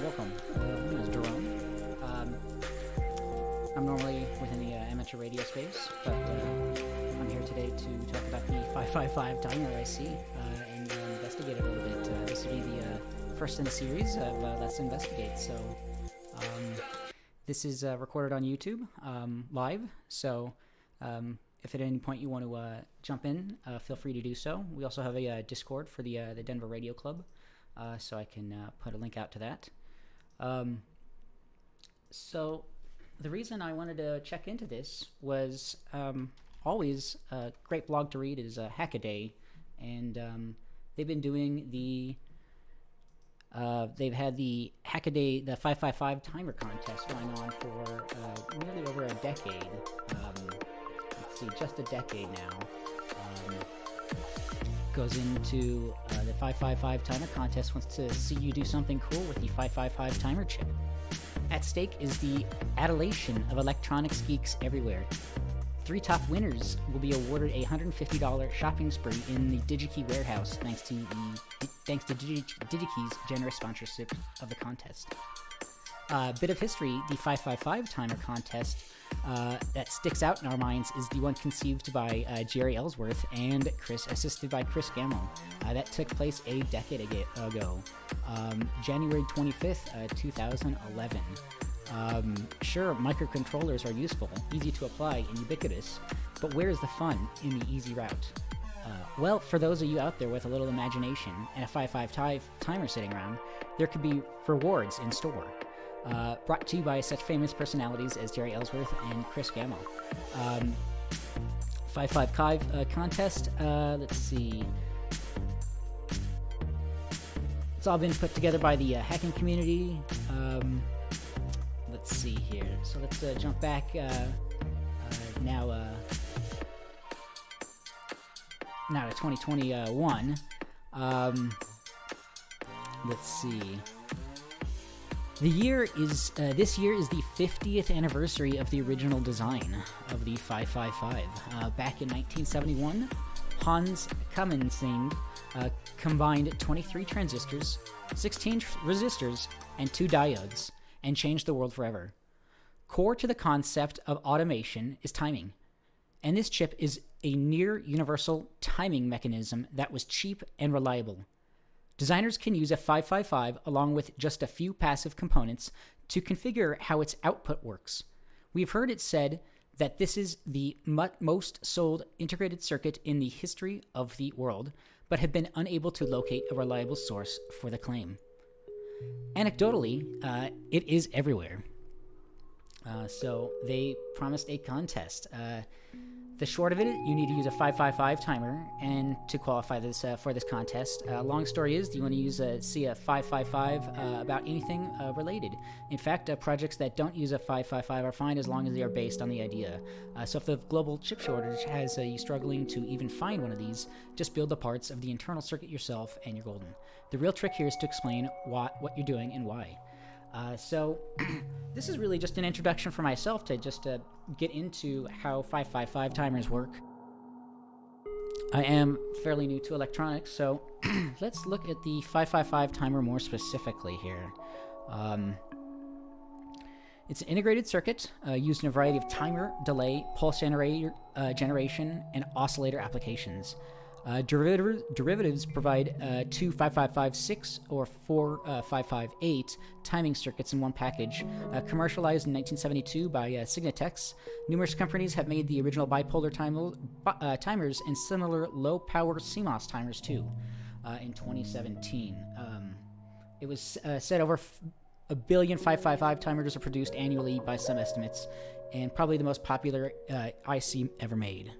welcome. My name is Jerome. I'm normally within the amateur radio space, but I'm here today to talk about the 555 timer IC and investigate it a little bit. This will be the first in a series of Let's Investigate. So this is recorded on YouTube live, so if at any point you want to jump in, feel free to do so. We also have a Discord for the Denver Radio Club, so I can put a link out to that. So the reason I wanted to check into this was always a great blog to read is Hackaday, and they've been doing they've had the Hackaday, the 555 timer contest going on for nearly over a decade. Let's see, just a decade now. Goes into the 555 timer contest, wants to see you do something cool with the 555 timer chip. At stake is the adulation of electronics geeks everywhere. 3 top winners will be awarded a $150 shopping spree in the DigiKey warehouse thanks to DigiKey's generous sponsorship of the contest. Bit of history, the 555 timer contest that sticks out in our minds is the one conceived by Jerry Ellsworth and assisted by Chris Gamble. That took place a decade ago, January 25th, 2011. Sure, microcontrollers are useful, easy to apply, and ubiquitous, but where's the fun in the easy route? Well, for those of you out there with a little imagination and a 555 timer sitting around, there could be rewards in store. Brought to you by such famous personalities as Jerry Ellsworth and Chris Gamble. 555 contest, let's see. It's all been put together by the hacking community. Let's see here. So let's jump back now to 2021. Let's see. The year is this year is the 50th anniversary of the original design of the 555. Back in 1971, Hans Kamensing combined 23 transistors, 16 resistors, and 2 diodes, and changed the world forever. Core to the concept of automation is timing, and this chip is a near-universal timing mechanism that was cheap and reliable. Designers can use a 555 along with just a few passive components to configure how its output works. We've heard it said that this is the most sold integrated circuit in the history of the world, but have been unable to locate a reliable source for the claim. Anecdotally, it is everywhere. So they promised a contest. The short of it, you need to use a 555 timer and to qualify this for this contest. Long story is, you want to use a 555 about anything related. In fact, projects that don't use a 555 are fine as long as they are based on the idea. So if the global chip shortage has you struggling to even find one of these, just build the parts of the internal circuit yourself and you're golden. The real trick here is to explain what you're doing and why. So this is really just an introduction for myself to just get into how 555 timers work. I am fairly new to electronics, so let's look at the 555 timer more specifically here. It's an integrated circuit used in a variety of timer, delay, pulse generator, generation, and oscillator applications. Derivatives provide 2 555-6 or 4 558 timing circuits in one package. Commercialized in 1972 by Signitex, numerous companies have made the original bipolar timers and similar low-power CMOS timers too. In 2017, it was said over a billion 555 timers are produced annually by some estimates, and probably the most popular IC ever made.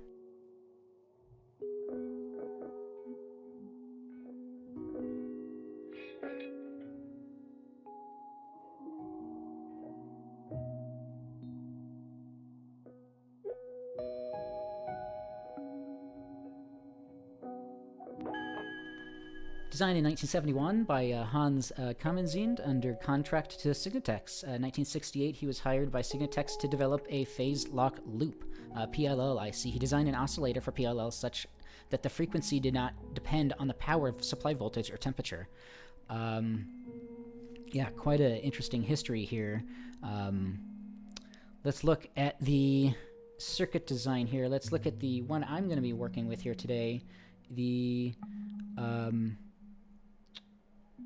Designed in 1971 by Hans Kamensing under contract to Signitex. 1968, he was hired by Signitex to develop a phase lock loop, PLL IC. He designed an oscillator for PLL such that the frequency did not depend on the power of supply voltage or temperature. In Yeah, quite an interesting history here. Let's look at the circuit design here. Let's look at the one I'm going to be working with here today. It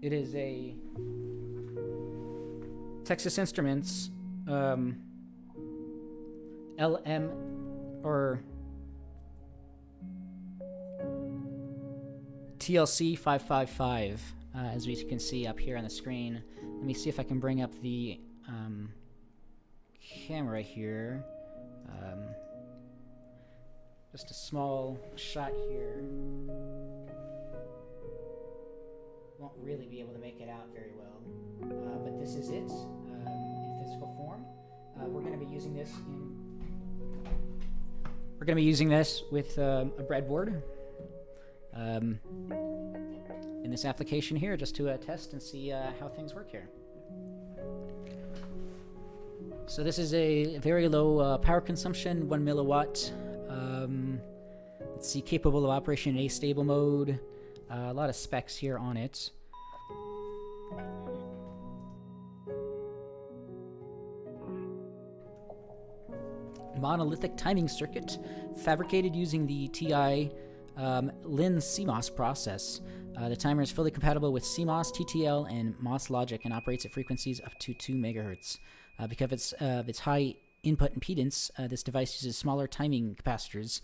is a Texas Instruments LM or TLC 555, as we can see up here on the screen. Let me see if I can bring up the camera here. Just a small shot here. Won't really be able to make it out very well, but this is it in physical form. We're going to be using this with a breadboard in this application here, just to test and see how things work here. So this is a very low power consumption, 1 milliwatt. Let's see, capable of operation in A-stable mode. A lot of specs here on it. Monolithic timing circuit, fabricated using the s.t.e.m CMOS process. The timer is fully compatible with CMOS, TTL, and MOS logic and operates at frequencies up to 2 megahertz. Because of its high input impedance, this device uses smaller timing capacitors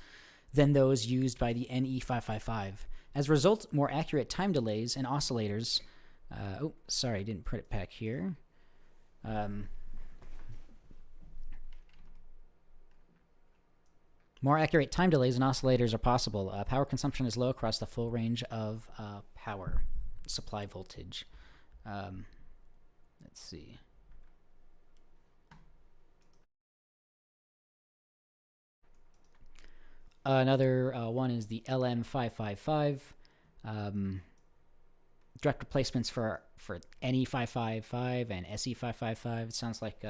than those used by the NE555. As a result, more accurate time delays and oscillators... oh, sorry, I didn't put it back here. More accurate time delays and oscillators are possible. Power consumption is low across the full range of power supply voltage. Let's see. Another one is the LM555. Direct replacements for NE555 and SE555. It sounds like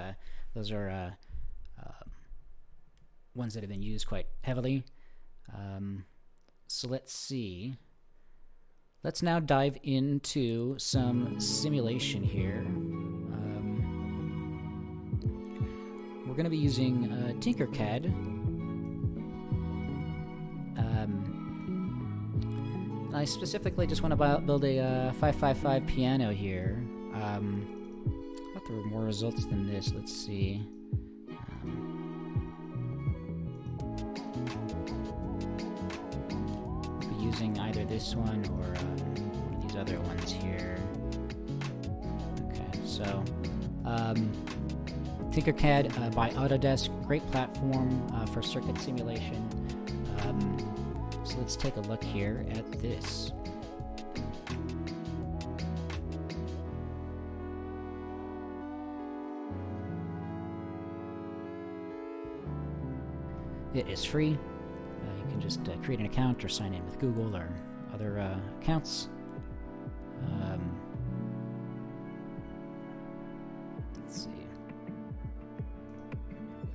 those are ones that have been used quite heavily. So let's see. Let's now dive into some simulation here. We're going to be using Tinkercad. I specifically just want to build a 555 piano here. I thought there were more results than this. Let's see. I'll be using either this one or one of these other ones here. Okay, so Tinkercad by Autodesk, great platform for circuit simulation. So let's take a look here at this. It is free. You can just create an account or sign in with Google or other accounts. Let's see.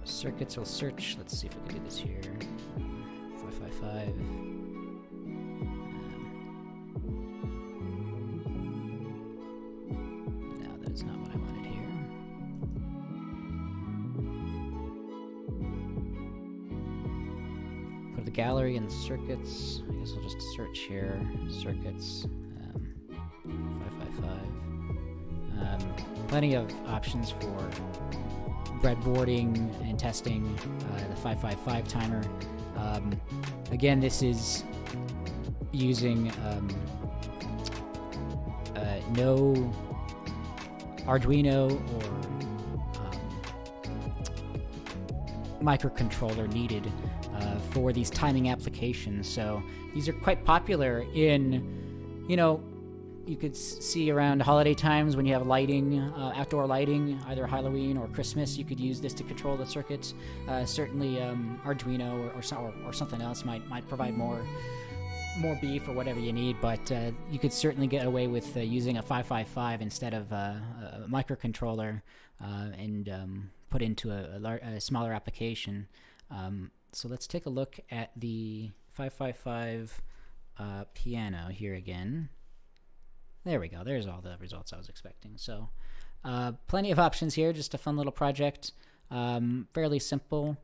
Circuits will search. Let's see if we can do this here. 555. No, that is not what I wanted here. Go to the gallery and circuits. I guess I'll just search here. Circuits. 555. Plenty of options for breadboarding and testing the 555 timer. Again, this is using no Arduino or microcontroller needed for these timing applications. So these are quite popular in, you could see around holiday times when you have lighting, outdoor lighting, either Halloween or Christmas. You could use this to control the circuits. Certainly, Arduino or something else might provide more beef or whatever you need. But you could certainly get away with using a 555 instead of a microcontroller and put into a smaller application. So let's take a look at the 555 piano here again. There we go. There's all the results I was expecting. So Plenty of options here, just a fun little project. Fairly simple.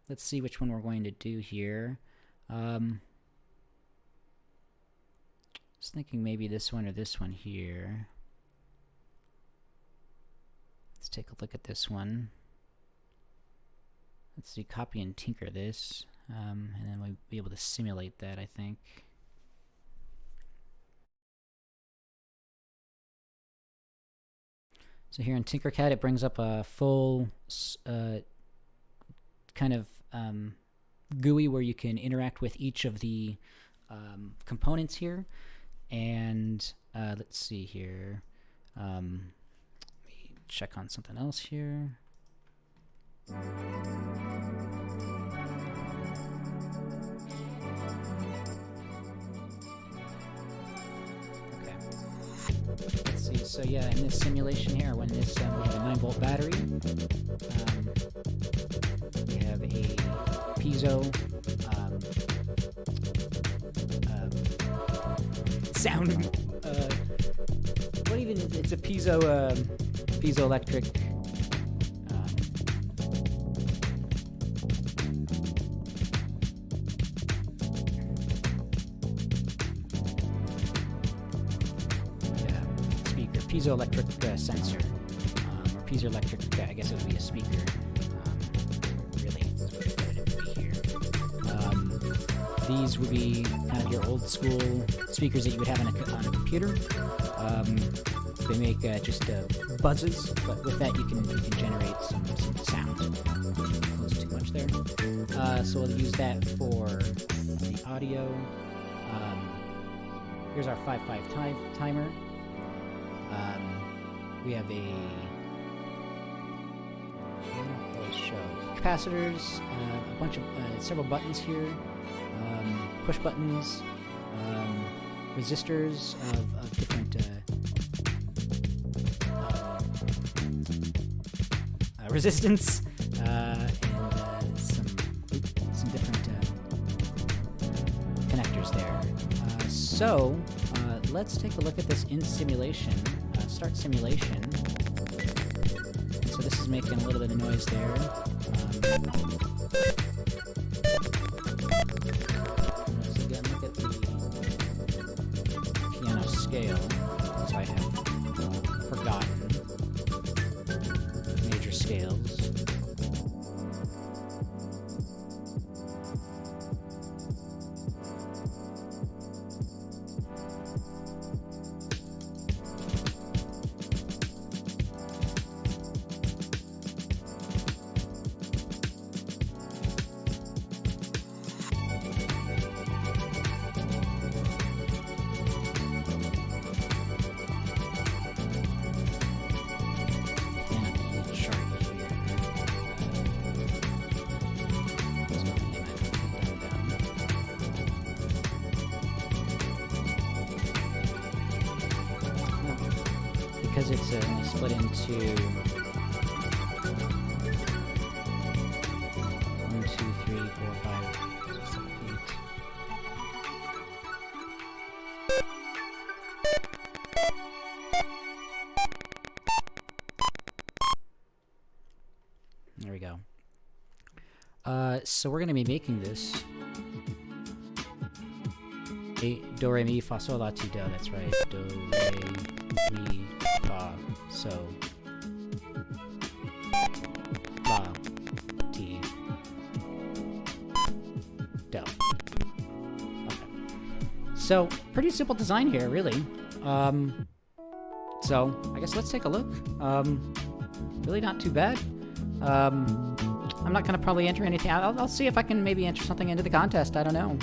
Let's see which one we're going to do here. Just thinking maybe this one or this one here. Let's take a look at this one. Let's see, copy and tinker this, and then we'll be able to simulate that, I think. So here in Tinkercad, it brings up a full kind of GUI where you can interact with each of the components here. And let's see here. Let me check on something else here. Let's see, so yeah, in this simulation here, when this, we have a 9-volt battery, we have a piezo sound, what even is it? It's a piezoelectric, piezoelectric sensor, or piezoelectric, I guess it would be a speaker, really, that's what it would be here. These would be kind of your old school speakers that you would have on a computer. They make just buzzes, but with that you can generate some sound. Close too much there. So we'll use that for the audio. Here's our 5-5 timer. We have capacitors, a bunch of several buttons here, push buttons, resistors of different resistance, and some different connectors there. So let's take a look at this in simulation. Start simulation. So this is making a little bit of noise there. So again, look at the piano scale. So I have forgotten major scales. Because it's split into 1, 2, 3, 4, 5, 6, 7, 8. There we go. So we're going to be making this do, re, mi, fa, sol, la, ti, do. That's right. Do, re, mi, fa, so, la, ti, do. Okay. So, pretty simple design here, really. So, I guess let's take a look. Really not too bad. I'm not going to probably enter anything. I'll see if I can maybe enter something into the contest. I don't know.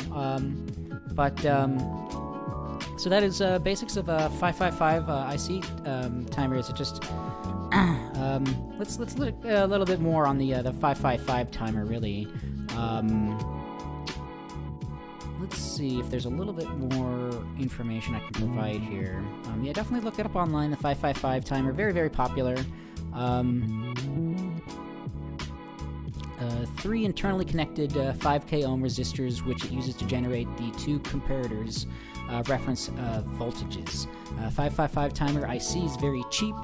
So that is basics of a 555 IC timer. Is it just let's look a little bit more on the 555 timer, really. Let's see if there's a little bit more information I can provide here. Yeah, definitely look it up online. The 555 timer, very, very popular. 3 internally connected 5K ohm resistors, which it uses to generate the 2 comparators reference voltages. 555 timer IC is very cheap.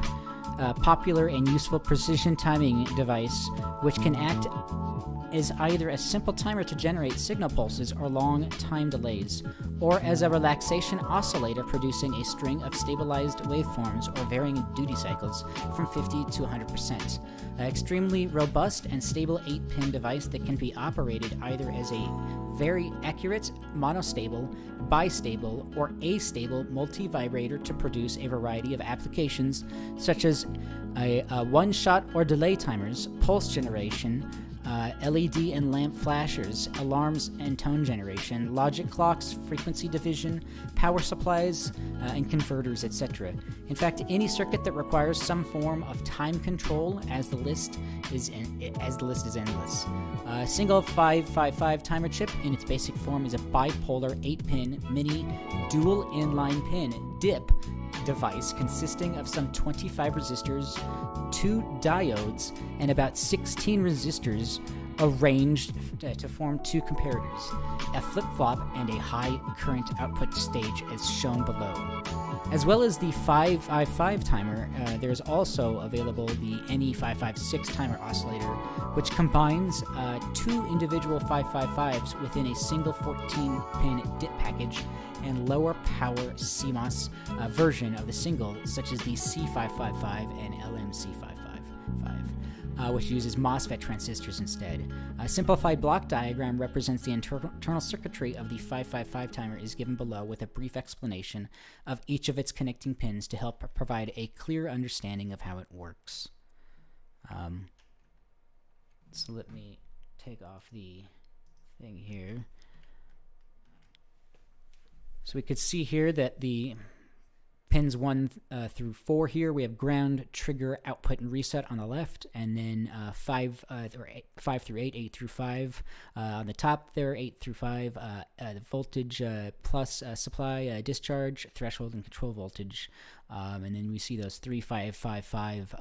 popular and useful precision timing device, which can act as either a simple timer to generate signal pulses or long time delays, or as a relaxation oscillator producing a string of stabilized waveforms or varying duty cycles from 50 to 100%. An extremely robust and stable 8-pin device that can be operated either as a very accurate monostable, bistable, or astable multi-vibrator to produce a variety of applications such as a one-shot or delay timers, pulse generation, LED and lamp flashers, alarms and tone generation, logic clocks, frequency division, power supplies, and converters, etc. In fact, any circuit that requires some form of time control, as the list is endless. A single 555 timer chip in its basic form is a bipolar 8-pin mini dual inline pin DIP device consisting of some 25 resistors, 2 diodes, and about 16 resistors arranged to form 2 comparators, a flip-flop, and a high current output stage as shown below. As well as the 555 timer, there's also available the NE556 timer oscillator, which combines 2 individual 555s within a single 14-pin DIP package and lower power CMOS version of the single, such as the C555 and LMC555, which uses MOSFET transistors instead. A simplified block diagram represents the internal circuitry of the 555 timer is given below with a brief explanation of each of its connecting pins to help provide a clear understanding of how it works. So let me take off the thing here. So we could see here that the pins 1 through 4 here, we have ground, trigger, output, and reset on the left, and then 5 through 8, 8 through 5 on the top there, 8 through 5, the voltage plus supply, discharge, threshold, and control voltage, and then we see those 3555,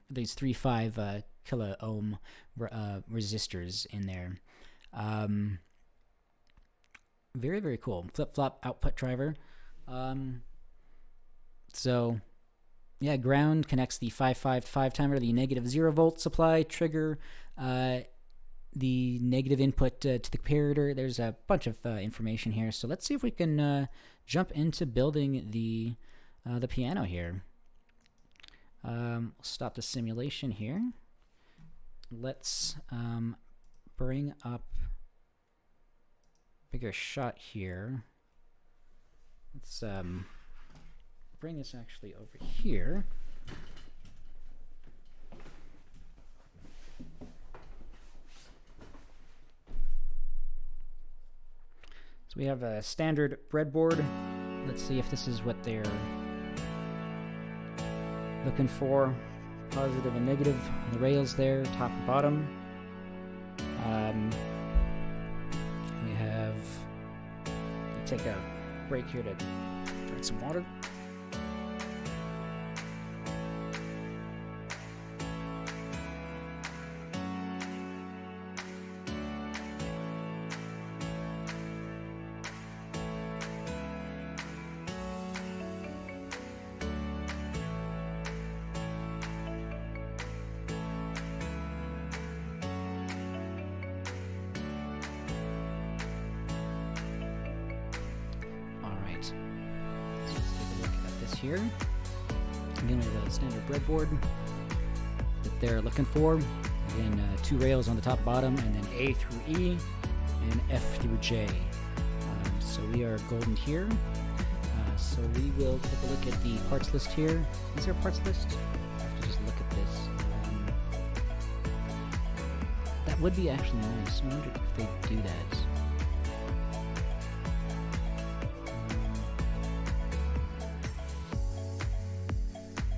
these 35 kilo ohm resistors in there. Very, very cool. Flip-flop output driver. So, yeah, ground connects the 555 timer, the negative 0 volt supply, trigger, the negative input to the comparator. There's a bunch of information here. So let's see if we can jump into building the piano here. We'll stop the simulation here. Let's bring up bigger shot here. Let's bring this actually over here. So we have a standard breadboard. Let's see if this is what they're looking for. Positive and negative on the rails there, top and bottom. Take a break here to drink some water. Here. Again, we have a standard breadboard that they're looking for. Again, 2 rails on the top, bottom, and then A through E and F through J. So we are golden here. So we will take a look at the parts list here. Is there a parts list? I have to just look at this. That would be actually nice. I wonder if they do that.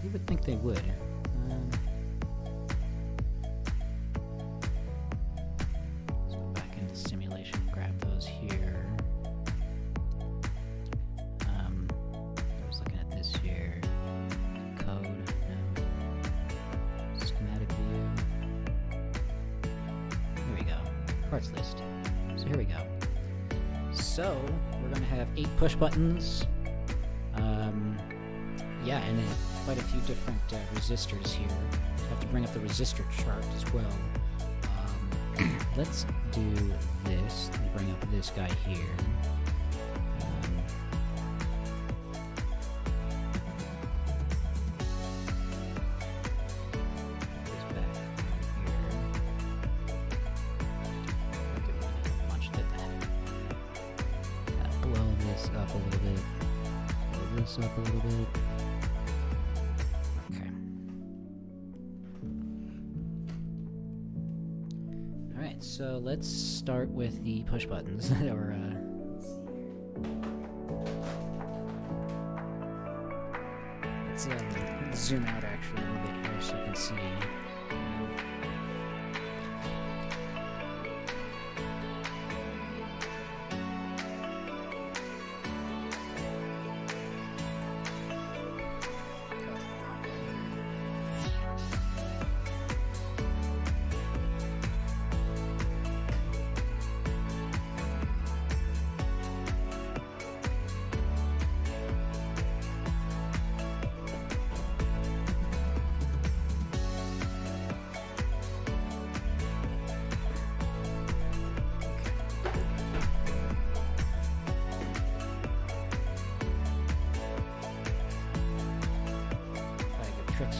You would think they would. Let's go back into simulation and grab those here. I was looking at this here. Code, no. Schematic view. Here we go. Parts list. So here we go. So we're going to have 8 push buttons. Yeah, and then quite a few different resistors here. I have to bring up the resistor chart as well. Let's do this. Let me bring up this guy here. Up a little bit. Okay. Alright, so let's start with the push buttons. Or, let's zoom out actually a little bit here so you can see.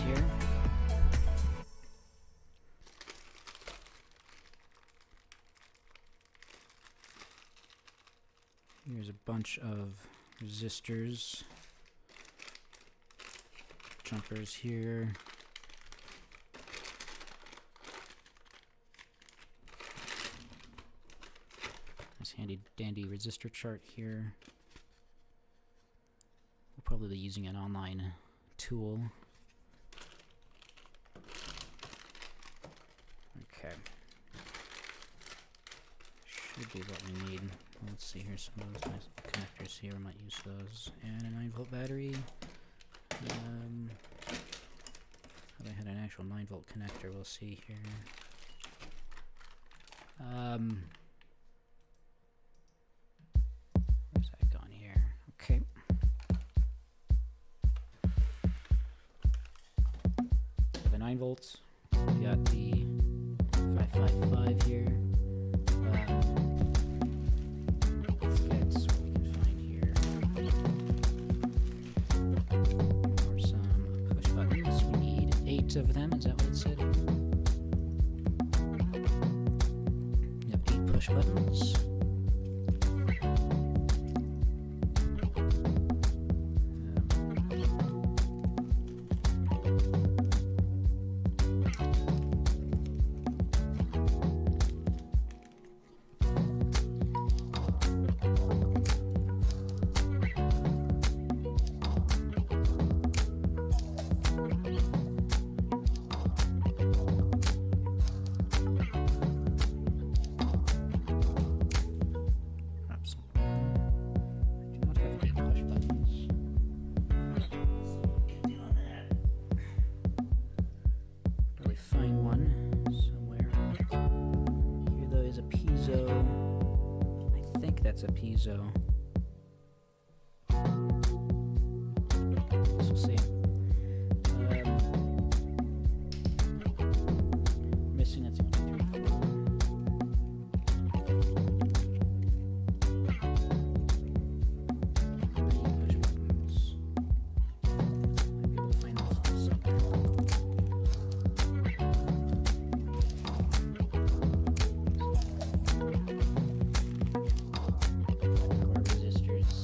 Here. Here's a bunch of resistors, jumpers here. Nice handy dandy resistor chart here. We'll probably be using an online tool. Okay. Should be what we need. Let's see, here's some of those nice connectors here. I might use those. And a 9-volt battery. Thought I had an actual 9-volt connector. We'll see here. Where's that gone here? Okay. We have a 9 volts. We got the 555 here. Let's get what we can find here. Or some push buttons. We need 8 of them. Is that what it said? We have 8 push buttons. That's a piezo. Guess we'll see. Missing that's 1, 2, 3, 4. Push buttons. Might be able to find those somewhere. Resistors.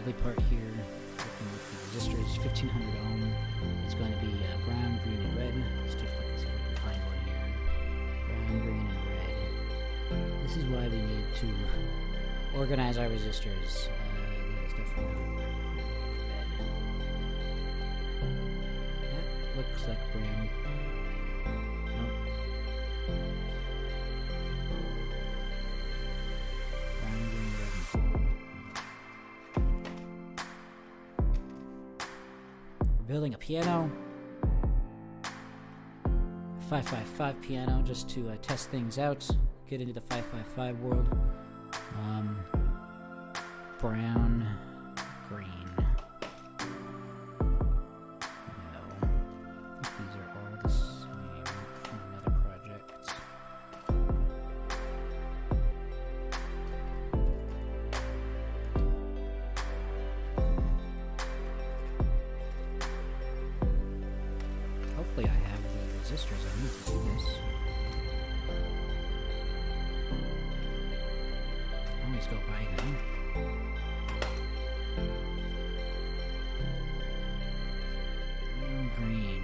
ugly part here, looking at the resistors, 1500 ohm. It's going to be brown, green, and red. Let's take a look at the pine board here. Brown, green, and red. This is why we need to organize our resistors. That is definitely red. That looks like brown. Nope. Brown, green, red, and gold. We're building a piano. 555 piano, just to test things out. Get into the 555 world. Brown, green. No. I think these are all the same from another project. Hopefully I have the resistors I need to do this. Always go by them. Green.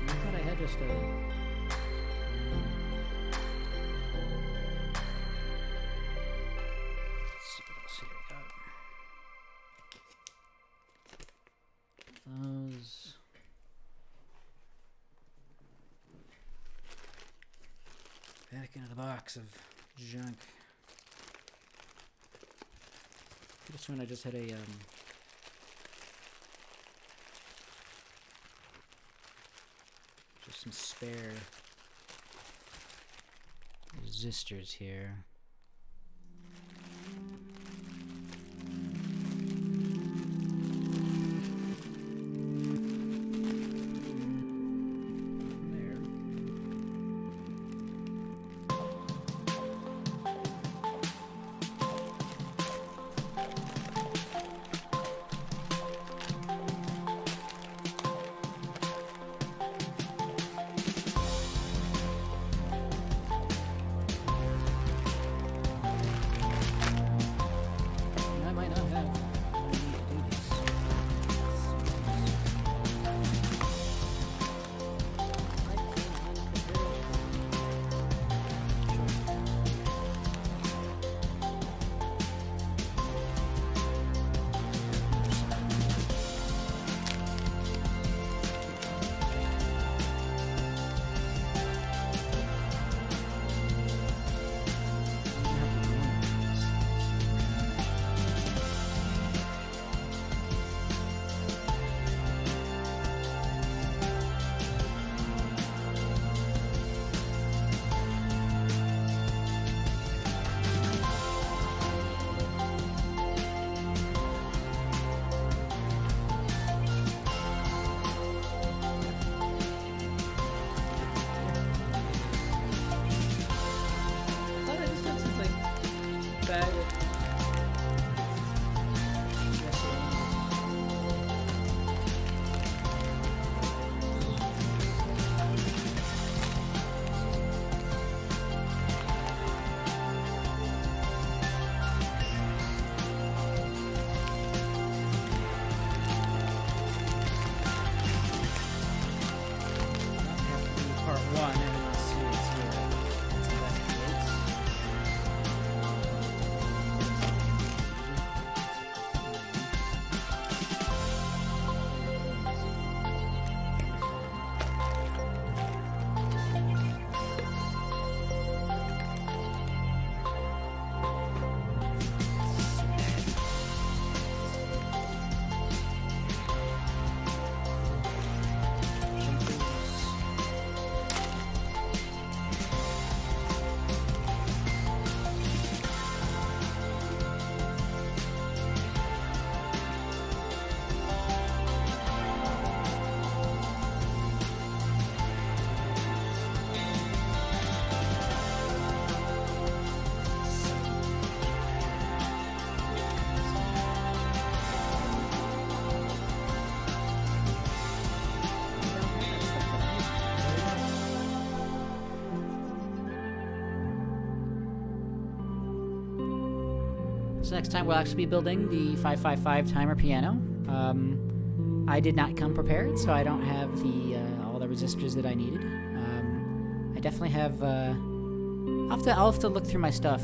I thought I had just a... let's see what else here we got. Those... back into the box of junk. This one I just had a just some spare resistors here. So next time we'll actually be building the 555 timer piano. I did not come prepared, so I don't have the all the resistors that I needed. I definitely have. I'll have to look through my stuff,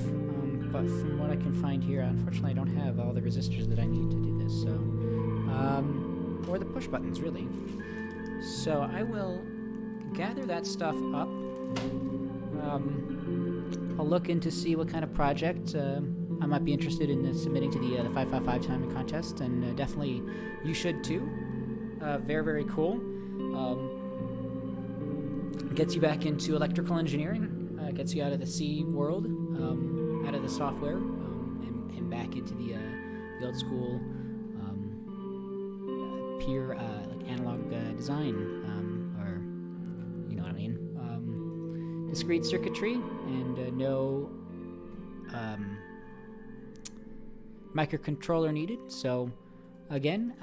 but from what I can find here, unfortunately, I don't have all the resistors that I need to do this. So, or the push buttons, really. So I will gather that stuff up. I'll look into see what kind of project I might be interested in submitting to the 555 timing contest, and definitely you should too. Very, very cool. Gets you back into electrical engineering. Gets you out of the C world, out of the software, and back into the old school pure like analog design, or you know what I mean. Discrete circuitry and no microcontroller needed. So again,